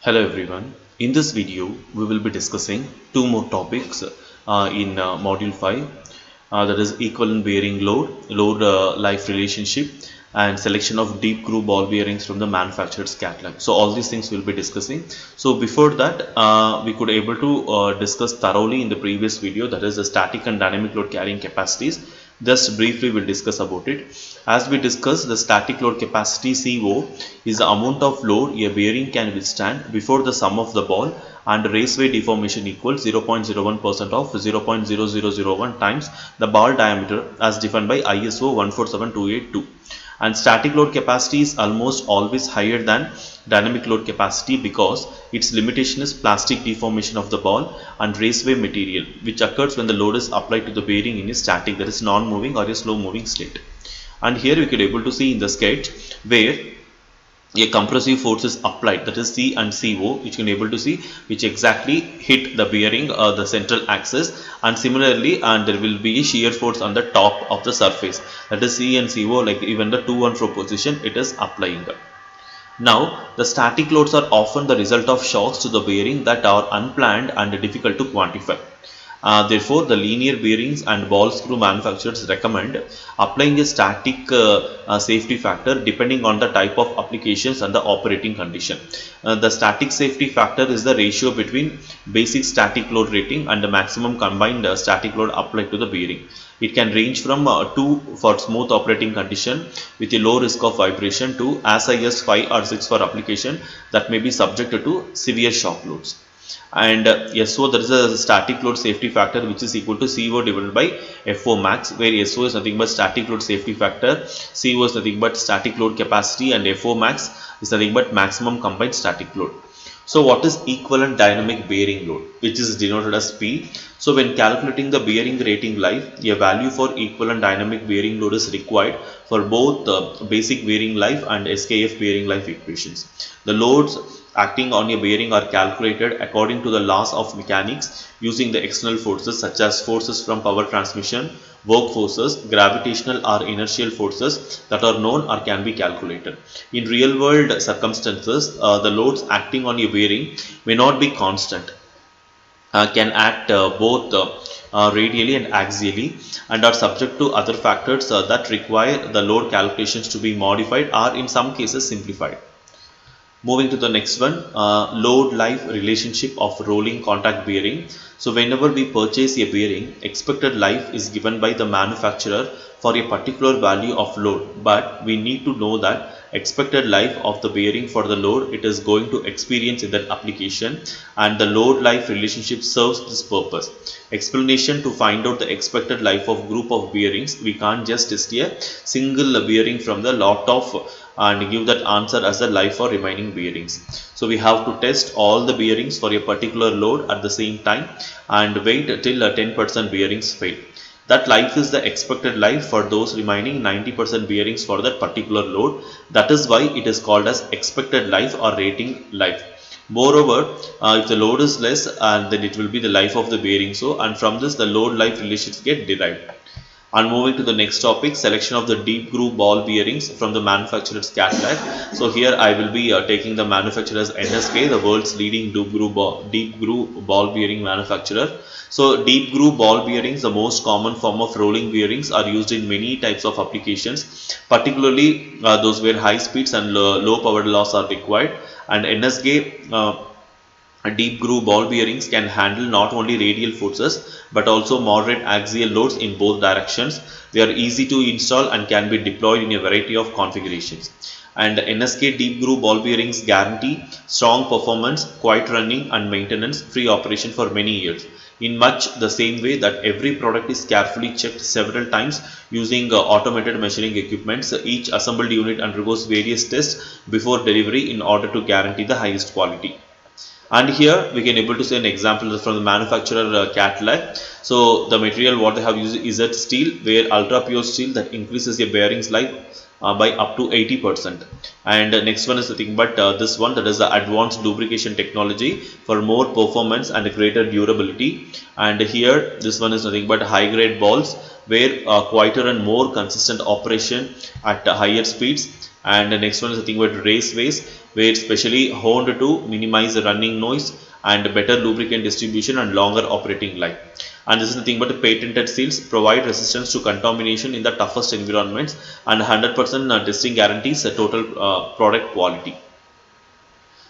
Hello everyone. In this video, we will be discussing two more topics in module 5, that is equivalent bearing load life relationship, and selection of deep groove ball bearings from the manufacturer's catalog. So all these things we will be discussing. So before that, we could able to discuss thoroughly in the previous video, that is the static and dynamic load carrying capacities. Just briefly we'll discuss about it. As we discussed, the static load capacity CO is the amount of load a bearing can withstand before the sum of the ball and raceway deformation equals 0.01% of 0.0001 times the ball diameter as defined by ISO 147282. And static load capacity is almost always higher than dynamic load capacity because its limitation is plastic deformation of the ball and raceway material, which occurs when the load is applied to the bearing in a static, that is non-moving or a slow moving state. And here we could able to see in the sketch where a compressive force is applied, that is C and CO, which you can able to see which exactly hit the bearing the central axis, and similarly there will be a shear force on the top of the surface, that is C and CO, like even the to and fro position it is applying. Now, the static loads are often the result of shocks to the bearing that are unplanned and difficult to quantify. Therefore, the linear bearings and ball screw manufacturers recommend applying a static safety factor depending on the type of applications and the operating condition. The static safety factor is the ratio between basic static load rating and the maximum combined static load applied to the bearing. It can range from 2 for smooth operating condition with a low risk of vibration to as high as 5 or 6 for application that may be subjected to severe shock loads. And yes, so there is a static load safety factor which is equal to CO divided by FO max, where SO is nothing but static load safety factor, CO is nothing but static load capacity, and FO max is nothing but maximum combined static load. So what is equivalent dynamic bearing load, which is denoted as P? So when calculating the bearing rating life, a value for equivalent dynamic bearing load is required for both the basic bearing life and SKF bearing life equations. The loads acting on a bearing are calculated according to the laws of mechanics using the external forces such as forces from power transmission, work forces, gravitational or inertial forces that are known or can be calculated. In real world circumstances, the loads acting on a bearing may not be constant, can act both radially and axially, and are subject to other factors that require the load calculations to be modified or in some cases simplified. Moving to the next one, load life relationship of rolling contact bearing. So whenever we purchase a bearing, expected life is given by the manufacturer for a particular value of load, but we need to know that expected life of the bearing for the load it is going to experience in that application, and the load life relationship serves this purpose. Explanation: to find out the expected life of group of bearings, we can't just test a single bearing from the lot of and give that answer as the life for remaining bearings. So we have to test all the bearings for a particular load at the same time and wait till 10% bearings fail. That life is the expected life for those remaining 90% bearings for that particular load. That is why it is called as expected life or rating life. Moreover, if the load is less, then it will be the life of the bearing. So, and from this the load life relations get derived. And moving to the next topic, selection of the deep groove ball bearings from the manufacturer's catalog. So here I will be taking the manufacturer's NSK, the world's leading deep groove ball bearing manufacturer. So deep groove ball bearings, the most common form of rolling bearings, are used in many types of applications, particularly those where high speeds and low power loss are required. And NSK deep groove ball bearings can handle not only radial forces but also moderate axial loads in both directions. They are easy to install and can be deployed in a variety of configurations. And NSK deep groove ball bearings guarantee strong performance, quiet running and maintenance free operation for many years, in much the same way that every product is carefully checked several times using automated measuring equipments. Each assembled unit undergoes various tests before delivery in order to guarantee the highest quality. And here we can able to see an example from the manufacturer catalog. So the material what they have used is that steel, where ultra pure steel that increases your bearings life by up to 80%. And next one is the thing, but this one, that is the advanced lubrication technology for more performance and greater durability. And here this one is nothing but high grade balls, where quieter and more consistent operation at higher speeds. And the next one is nothing but raceways, where it's specially honed to minimize the running noise and better lubricant distribution and longer operating life. And this is nothing but patented seals provide resistance to contamination in the toughest environments, and 100% testing guarantees a total product quality.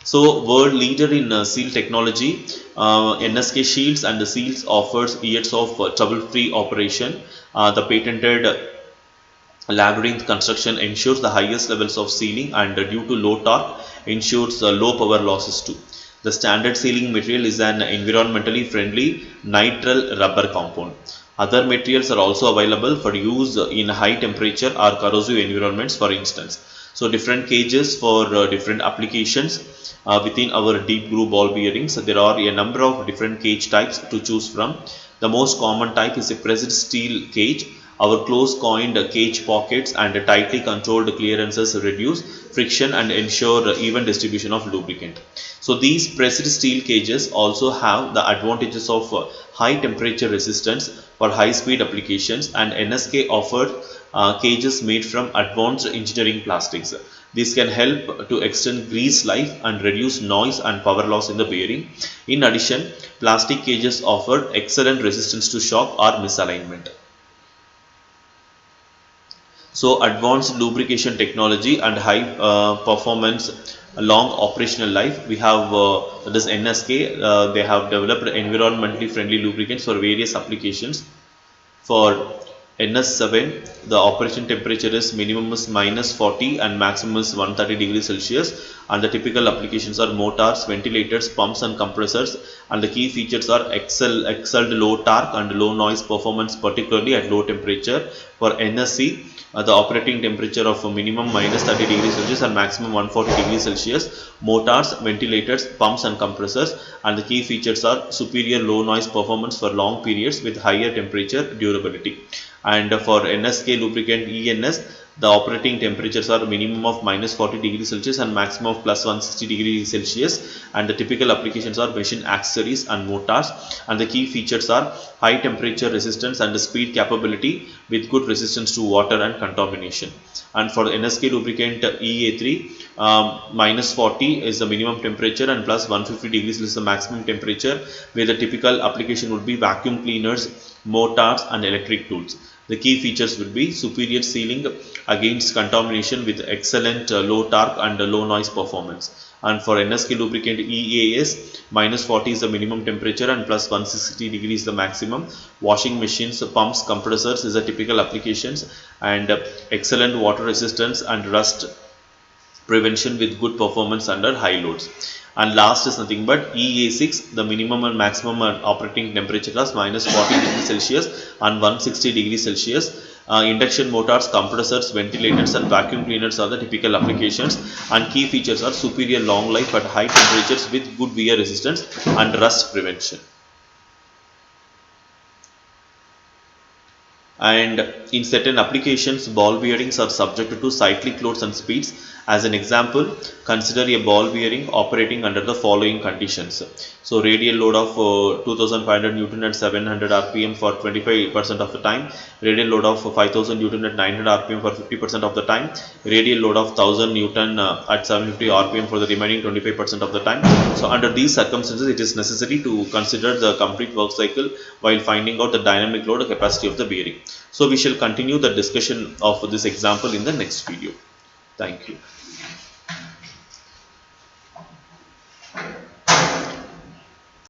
So, world leader in seal technology, NSK Shields and the Seals offers years of trouble-free operation. The patented labyrinth construction ensures the highest levels of sealing, and due to low torque ensures low power losses too. The standard sealing material is an environmentally friendly nitrile rubber compound. Other materials are also available for use in high temperature or corrosive environments, for instance. So different cages for different applications within our deep groove ball bearings. There are a number of different cage types to choose from. The most common type is a pressed steel cage. Our close coined cage pockets and tightly controlled clearances reduce friction and ensure even distribution of lubricant. So these pressed steel cages also have the advantages of high temperature resistance for high speed applications, and NSK offered cages made from advanced engineering plastics. This can help to extend grease life and reduce noise and power loss in the bearing. In addition, plastic cages offer excellent resistance to shock or misalignment. So advanced lubrication technology and high performance, long operational life. We have this NSK. They have developed environmentally friendly lubricants for various applications. For NS7, the operation temperature is minimum is -40 and maximum is 130 degrees Celsius, and the typical applications are motors, ventilators, pumps and compressors, and the key features are excelled low torque and low noise performance, particularly at low temperature. For NSC, the operating temperature of a minimum -30 degrees Celsius and maximum 140 degrees Celsius, motors, ventilators, pumps and compressors, and the key features are superior low noise performance for long periods with higher temperature durability. And for NSK lubricant ENS, the operating temperatures are minimum of -40 degrees Celsius and maximum of +160 degrees Celsius, and the typical applications are machine accessories and motors, and the key features are high temperature resistance and speed capability with good resistance to water and contamination. And for NSK lubricant EA3, -40 is the minimum temperature and +150 degrees is the maximum temperature, where the typical application would be vacuum cleaners, motors and electric tools. The key features would be superior sealing against contamination with excellent low torque and low noise performance. And for NSK lubricant EAS, -40 is the minimum temperature and +160 degrees the maximum. Washing machines, pumps, compressors is the typical applications, and excellent water resistance and rust prevention with good performance under high loads. And last is nothing but EA6, the minimum and maximum operating temperature is -40 degrees Celsius and 160 degrees Celsius. Induction motors, compressors, ventilators and vacuum cleaners are the typical applications, and key features are superior long life at high temperatures with good wear resistance and rust prevention. And in certain applications, ball bearings are subject to cyclic loads and speeds. As an example, consider a ball bearing operating under the following conditions. So radial load of 2500 Newton at 700 RPM for 25% of the time, radial load of 5000 Newton at 900 RPM for 50% of the time, radial load of 1000 Newton at 750 RPM for the remaining 25% of the time. So under these circumstances, it is necessary to consider the complete work cycle while finding out the dynamic load capacity of the bearing. So we shall continue the discussion of this example in the next video. Thank you.